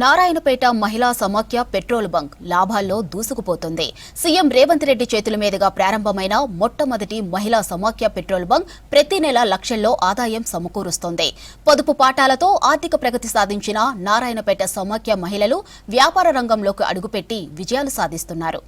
నారాయణపేట మహిళా సమాఖ్య petrol bunk లాభాల్లో దూసుకుపోతుంది. సీఎం రేవంత్ రెడ్డి చేతుల మీదుగా ప్రారంభమైన మొట్టమొదటి మహిళా సమాఖ్య పెట్రోల్ బంక్ ప్రతి నెల లక్షల్లో ఆదాయం సమకూరుస్తోంది. పొదుపు పాఠాలతో ఆర్థిక ప్రగతి సాధించిన నారాయణపేట సమాఖ్య మహిళలు వ్యాపార రంగంలోకి అడుగుపెట్టి విజయాలు సాధిస్తున్నారు.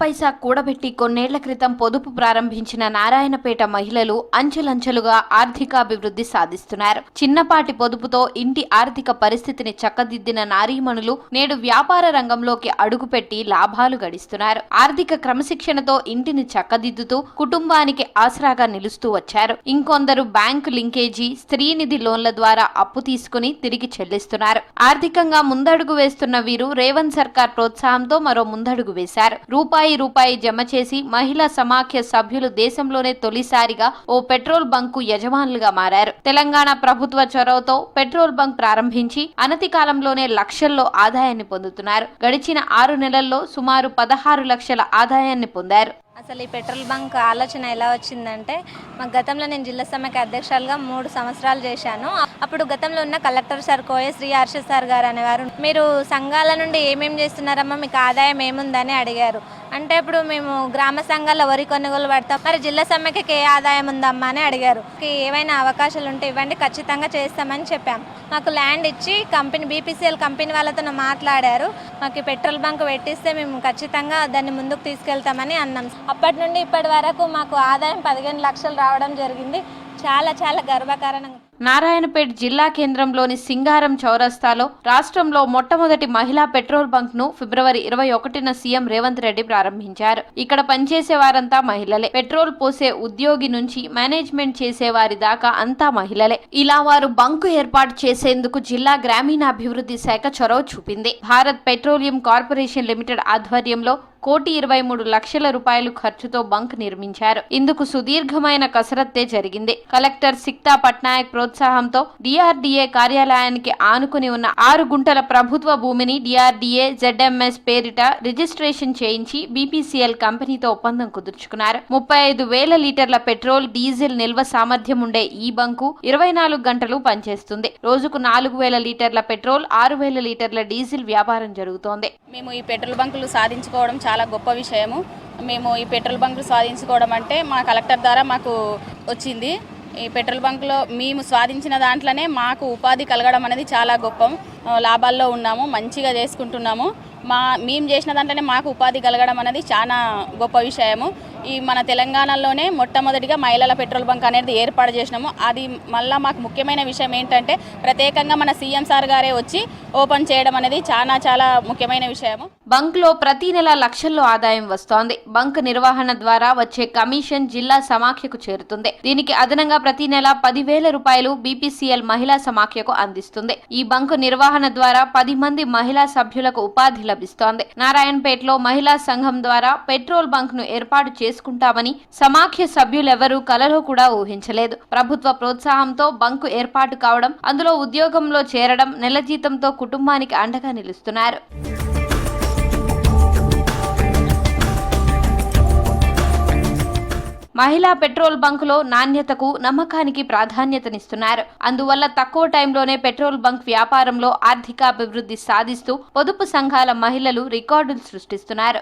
పైసా కూడబెట్టి కొన్నేళ్ల క్రితం పొదుపు ప్రారంభించిన నారాయణపేట మహిళలు అంచెలంచెలుగా ఆర్థికాభివృద్ధి సాధిస్తున్నారు. చిన్నపాటి పొదుపుతో ఇంటి ఆర్థిక పరిస్థితిని చక్కదిద్దిన నారీమణులు నేడు వ్యాపార రంగంలోకి అడుగుపెట్టి లాభాలు గడిస్తున్నారు. ఆర్థిక క్రమశిక్షణతో ఇంటిని చక్కదిద్దుతూ కుటుంబానికి ఆసరాగా నిలుస్తూ వచ్చారు. ఇంకొందరు బ్యాంకు లింకేజీ, స్త్రీనిధి లోన్ల ద్వారా అప్పు తీసుకుని తిరిగి చెల్లిస్తున్నారు. ఆర్థికంగా ముందడుగు వేస్తున్న వీరు రేవంత్ సర్కార్ ప్రోత్సాహంతో మరో ముందడుగు వేశారు. రూపాయి జమ చేసి మహిళా సమాఖ్య సభ్యులు దేశంలోనే తొలిసారిగా ఓ పెట్రోల్ బంకు యజమానులుగా మారారు. తెలంగాణ ప్రభుత్వ చొరవతో పెట్రోల్ బంక్ ప్రారంభించి అనతి కాలంలోనే లక్షల్లో ఆదాయాన్ని పొందుతున్నారు. గడిచిన 6 నెలల్లో సుమారు 16 లక్షల ఆదాయాన్ని పొందారు. అసలు ఈ పెట్రోల్ బంక్ ఆలోచన ఎలా వచ్చిందంటే, మా గతంలో నేను జిల్లా సమైక్య అధ్యక్షులుగా 3 సంవత్సరాలు చేశాను. అప్పుడు గతంలో ఉన్న కలెక్టర్ సార్ కోయ శ్రీ హర్ష సార్ గారు అనేవారు, మీరు సంఘాల నుండి ఏమేమి చేస్తున్నారమ్మా, మీకు ఆదాయం ఏముందని అడిగారు. అంటే ఇప్పుడు మేము గ్రామ సంఘాల్లో వరి కొనుగోలు పడతాం, మరి జిల్లా సమైక్యకి ఏ ఆదాయం ఉందమ్మా అని అడిగారు. ఏవైనా అవకాశాలు ఉంటే ఇవ్వండి, ఖచ్చితంగా చేస్తామని చెప్పాం. మాకు ల్యాండ్ ఇచ్చి కంపెనీ బీపీసీఎల్ కంపెనీ వాళ్ళతో మాట్లాడారు. మాకు పెట్రోల్ బంక్ పెట్టిస్తే మేము ఖచ్చితంగా దాన్ని ముందుకు తీసుకెళ్తామని అన్నాం. అప్పటి నుండి ఇప్పటి వరకు మాకు ఆదాయం 15 లక్షలు రావడం జరిగింది. చాలా గర్వకారణంగా. నారాయణపేట జిల్లా కేంద్రంలోని సింగారం చౌరస్తాలో రాష్ట్రంలో మొట్టమొదటి మహిళా పెట్రోల్ బంక్ ను ఫిబ్రవరి 21న సీఎం రేవంత్ రెడ్డి ప్రారంభించారు. ఇక్కడ పనిచేసే వారంతా మహిళలే. పెట్రోల్ పోసే ఉద్యోగి నుంచి మేనేజ్మెంట్ చేసే వారి దాకా అంతా మహిళలే. ఇలా వారు బంకు ఏర్పాటు చేసేందుకు జిల్లా గ్రామీణాభివృద్ధి శాఖ చొరవ చూపింది. భారత్ పెట్రోలియం కార్పొరేషన్ లిమిటెడ్ ఆధ్వర్యంలో 1,23,00,000 రూపాయలు ఖర్చుతో బంక్ నిర్మించారు. ఇందుకు సుదీర్ఘమైన కసరత్తే జరిగింది. కలెక్టర్ సిక్తా పట్నాయక్ ప్రోత్సాహంతో డిఆర్డీఏ కార్యాలయానికి ఆనుకుని ఉన్న 6 గుంటల ప్రభుత్వ భూమిని డిఆర్డీఏ ZMS పేరిట రిజిస్ట్రేషన్ చేయించి బీపీసీఎల్ కంపెనీతో ఒప్పందం కుదుర్చుకున్నారు. 35,000 లీటర్ల పెట్రోల్, డీజిల్ నిల్వ సామర్థ్యం ఉండే ఈ బంకు 24 గంటలు పనిచేస్తుంది. రోజుకు 4,000 లీటర్ల పెట్రోల్, 6,000 లీటర్ల డీజిల్ వ్యాపారం జరుగుతోంది. మేము ఈ పెట్రోల్ బంకులు సాధించుకోవడం చాలా గొప్ప విషయము. మేము ఈ పెట్రోల్ బంకులు సాధించుకోవడం అంటే మా కలెక్టర్ ద్వారా మాకు వచ్చింది. ఈ పెట్రోల్ బంకులో మేము సాధించిన దాంట్లోనే మాకు ఉపాధి కలగడం అనేది చాలా గొప్ప. లాభాల్లో ఉన్నాము, మంచిగా చేసుకుంటున్నాము. మేము చేసిన దాంట్లోనే మాకు ఉపాధి కలగడం అనేది చాలా గొప్ప విషయము. ఈ మన తెలంగాణలోనే మొట్టమొదటిగా మహిళల పెట్రోల్ బంక్ అనేది ఏర్పాటు చేసినాము. అది మళ్ళీ మాకు ముఖ్యమైన విషయం ఏంటంటే, ప్రత్యేకంగా మన సీఎం సార్ గారే వచ్చి ఓపెన్ చేయడం అనేది చాలా ముఖ్యమైన విషయము. బంక్ లో ప్రతి నెల లక్షల్లో ఆదాయం వస్తోంది. బంక్ నిర్వహణ ద్వారా వచ్చే కమిషన్ జిల్లా సమాఖ్యకు చేరుతుంది. దీనికి అదనంగా ప్రతి నెల 10,000 రూపాయలు బీపీసీఎల్ మహిళా సమాఖ్యకు అందిస్తుంది. ఈ బంక్ నిర్వహణ ద్వారా 10 మంది మహిళా సభ్యులకు ఉపాధి లభిస్తోంది. నారాయణపేటలో మహిళా సంఘం ద్వారా పెట్రోల్ బంక్ ను ఏర్పాటు చేసుకుంటామని సమాఖ్య సభ్యులెవరూ కలలో కూడా ఊహించలేదు. ప్రభుత్వ ప్రోత్సాహంతో బంకు ఏర్పాటు కావడం, అందులో ఉద్యోగంలో చేరడం, నెల జీతంతో కుటుంబానికి అండగా నిలుస్తున్నారు. మహిళా పెట్రోల్ బంకులో నాణ్యతకు, నమ్మకానికి ప్రాధాన్యతనిస్తున్నారు. అందువల్ల తక్కువ టైంలోనే పెట్రోల్ బంక్ వ్యాపారంలో ఆర్థికాభివృద్ధి సాధిస్తూ పొదుపు సంఘాల మహిళలు రికార్డులు సృష్టిస్తున్నారు.